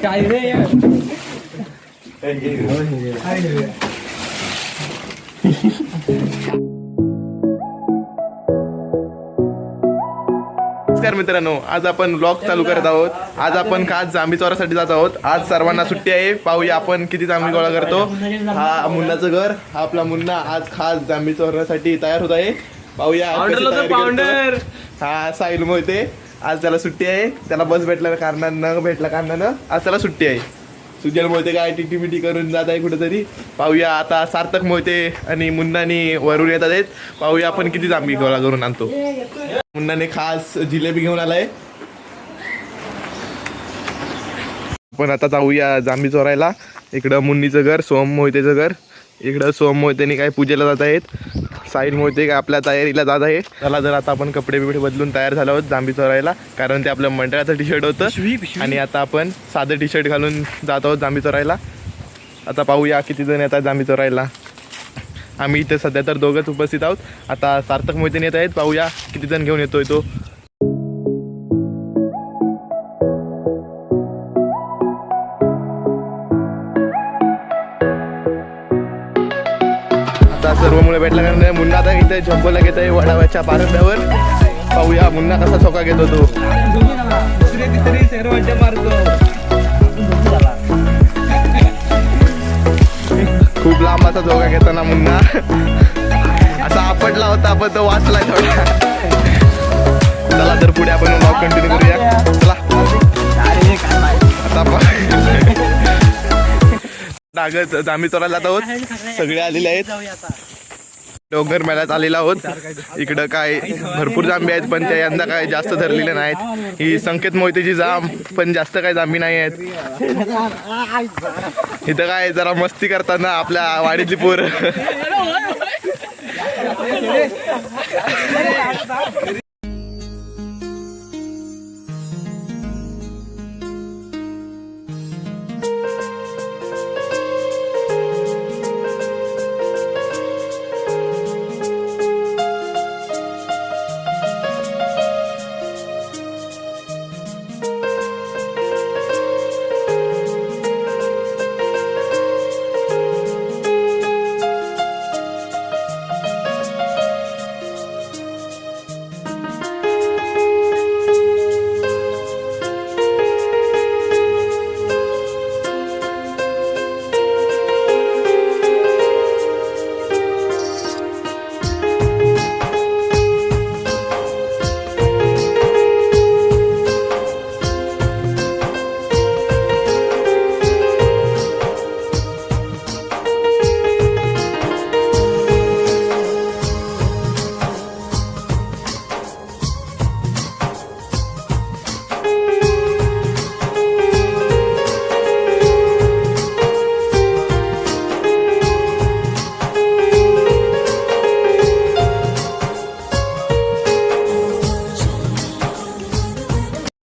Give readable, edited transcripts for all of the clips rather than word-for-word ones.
काय रे नमस्कार मित्रांनो, आज आपण ब्लॉग चालू करत आहोत. आज आपण खास जांभी चोरासाठी जात आहोत. आज सर्वांना सुट्टी आहे. पाहूया आपण किती जांभी गोळा करतो. हा मुन्नाचं घर, हा आपला मुन्ना आज खास जांभी चोरण्यासाठी तयार होत आहे. पाहूया कशी तयारी करतो. हा साहिल मोहिते, आज त्याला सुट्टी आहे. त्याला बस भेटल्या कारणानं न भेटल्या कारणानं आज त्याला सुट्टी आहे. सुजल मोहिते काय टिटी करून जात आहे कुठेतरी. पाहूया आता सार्थक मोहिते आणि मुन्नानी वरून येतात आहेत. पाहूया आपण किती जांभी गोळा करून आणतो. मुन्नाने खास जिलेबी घेऊन आलाय. आपण आता जाऊया जांभी चोरायला. इकडं मुन्नीचं घर, सोम मोहितेचं घर. इकडं सोम मोहितेनी काय पूजेला जात आहेत. साहिल मोहिते काय आपल्या तयारीला जात आहे. त्याला जर आता आपण कपडे बिपडे बदलून तयार झालो आहोत जांभी चोरायला, कारण ते आपल्या मंडळाचं टी शर्ट होतं आणि आता आपण साधं टी शर्ट घालून जात आहोत जांभी चोरायला. आता पाहूया किती जण येतात जांभी चोरायला. आम्ही इथे सध्या तर दोघंच उपस्थित आहोत. आता सार्थक मोहिते येत आहेत. पाहूया किती जण घेऊन येतोय तो. आता सर्व मुळे भेटल्या कारण मुन्ना आता इथे झोपला घेत आहे वडावाच्या पारंब्यावर. पाहूया मुन्ना कसा चोका घेतो तो. खूप लांब असा झोका घेताना मुन्ना असा आपटला होता, पण तो वाचलाय थोडा. चला तर पुढे आपण ब्लॉग कंटिन्यू करूया. चला आता डागत जांभी चोरायला जात आहोत. सगळे आलेले आहेत. डोंगर मेळ्यात आलेला आहोत. इकडं काय भरपूर जांभी आहेत, पण त्या यंदा काय जास्त धरलेले नाहीत. ही संकेत मोहितेची जांब, पण जास्त काय जांभी नाही आहेत. इथं काय जरा मस्ती करताना आपल्या वाडीतली पोर.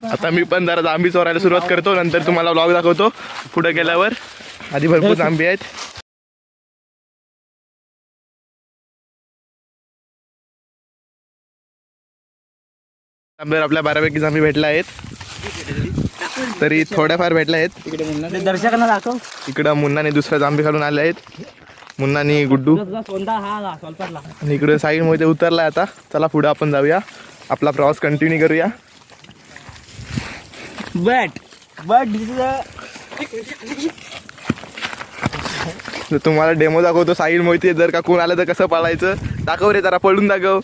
आता मी पण जरा जांभी चोरायला सुरुवात करतो, नंतर तुम्हाला व्लॉग दाखवतो पुढे गेल्यावर. आधी भरपूर जांभी आहेत. आपल्या बऱ्यापैकी जांभी भेटल्या आहेत, तरी थोड्याफार भेटल्या आहेत. दर्शकांना दाखव. इकडं मुन्नाने दुसऱ्या जांभी घालून आले आहेत. मुन्नानी गुड्डू आणि इकडे साहिल मोहिते उतरलाय. आता चला पुढे आपण जाऊया, आपला प्रवास कंटिन्यू करूया. तुम्हाला डेमो दाखवतो साहिल मोहिते. जर का कोण आलं तर कसं पाळायचं दाखव रे, जरा पळून दाखव.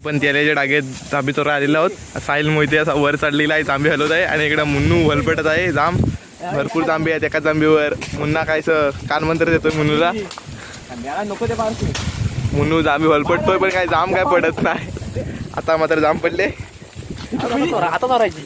पण तेलाच्या डागेत जांभी चोरा आलेला आहोत. साहिल मोहिते असा वर चढलेला आहे, जांभी हलवत आहे आणि इकडं मुन्नू वलपटत आहे. जांब भरपूर जांभी आहेत एका जांभीवर. मुन्ना कायचं कानमंत्र देतोय मुन्नूला. मुन्नू जांभी वलपटतोय, पण काय जांब काय पडत नाही. आता मात्र जांब पडले. आता चोरायची.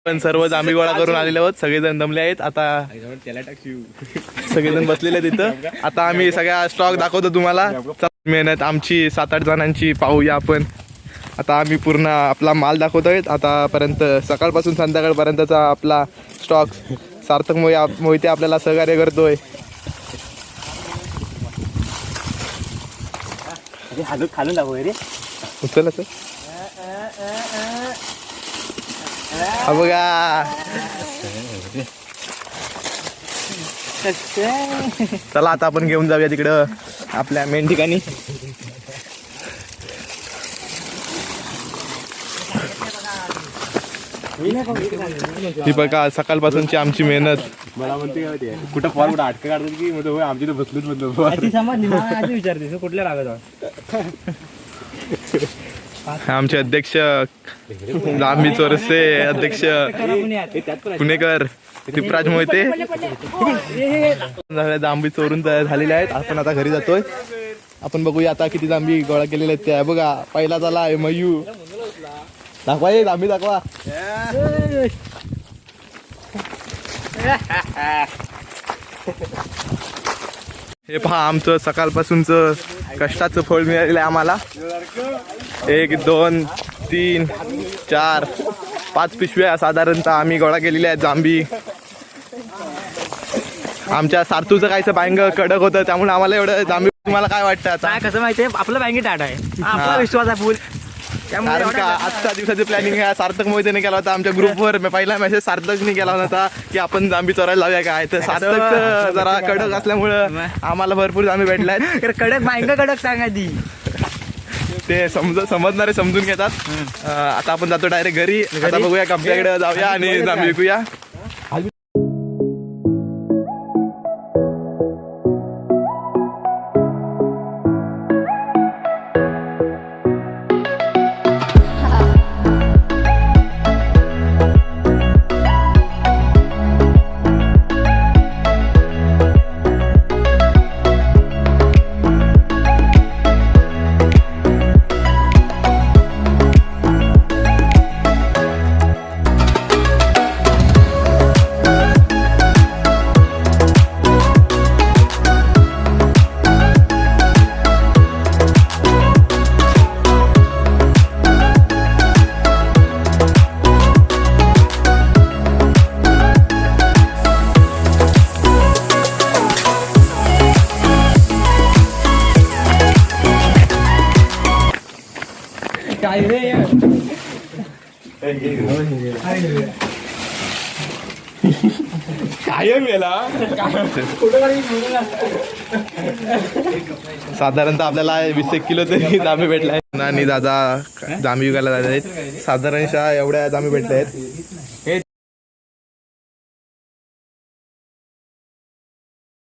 पण सर्व जांभी गोळा करून आलेले आहोत. सगळेजण दमले आहेत. आता सगळेजण बसलेले आहेत तिथं. आता आम्ही सगळ्या स्टॉक दाखवतो तुम्हाला. मेहनत आमची 7-8 जणांची पाहूया आपण. आता आम्ही पूर्ण आपला माल दाखवतोय. आतापर्यंत सकाळपासून संध्याकाळपर्यंतचा आपला स्टॉक सार्थक मोहिते आपल्याला सहकार्य करतोय. खालून दाखव रे. उचल असं. हा बघा. चला आता आपण घेऊन जाऊया तिकडं आपल्या मेन ठिकाणी. ही बघा सकाळपासूनची आमची मेहनत. मला म्हणते काय कुठं फॉर कुठं अटका काढतात की म्हणजे होय आमची तर बसलूच बदल समजली मला आधी विचारते कुठल्या लागत आमचे अध्यक्ष जांभी चोरसचे अध्यक्ष पुणेकर दीपराज मोहिते. जांभी चोरून झालेले आहेत. आपण आता घरी जातोय. आपण बघूया आता किती जांभी गोळा केलेले आहेत. त्या बघा पहिला झाला आहे मयू. दाखवा ये जांभी दाखवा. हे पहा आमचं सकाळपासूनचं कष्टाचं फळ मिळालेलं आहे आम्हाला. 1 2 3 4 5 पिशव्या साधारणतः आम्ही गोळा केलेल्या आहेत जांभी. आमच्या सारथूचं काहीच बँग कडक होतं त्यामुळे आम्हाला एवढं जांभी. तुम्हाला काय वाटतं आता? काय कसं माहितीये आपलं बँकेट टाट आहे. आपला विश्वास आहे फुल. कारण का आजच्या दिवसाची प्लॅनिंग सार्थक मोहितेने केला होता. आमच्या ग्रुपवर पहिला मेसेज सार्थकने केला होता की आपण जांभी चोरायला लावूया काय. तर सार्थक जरा कडक असल्यामुळं आम्हाला भरपूर जांभी भेटल्यात. कडक बँक कडक सांगायची ते समजणारे समजून घेतात. आता आपण जातो डायरेक्ट घरी. आता बघूया कपड्याकडे जाऊया आणि जांभी विकूया. काय रे काय मेला साधारणतः आपल्याला 20 किलो तरी जांभी भेटलाय. आणि दादा जांभी विकायला जात आहेत. साधारणशः एवढ्या जांभी भेटल्या आहेत.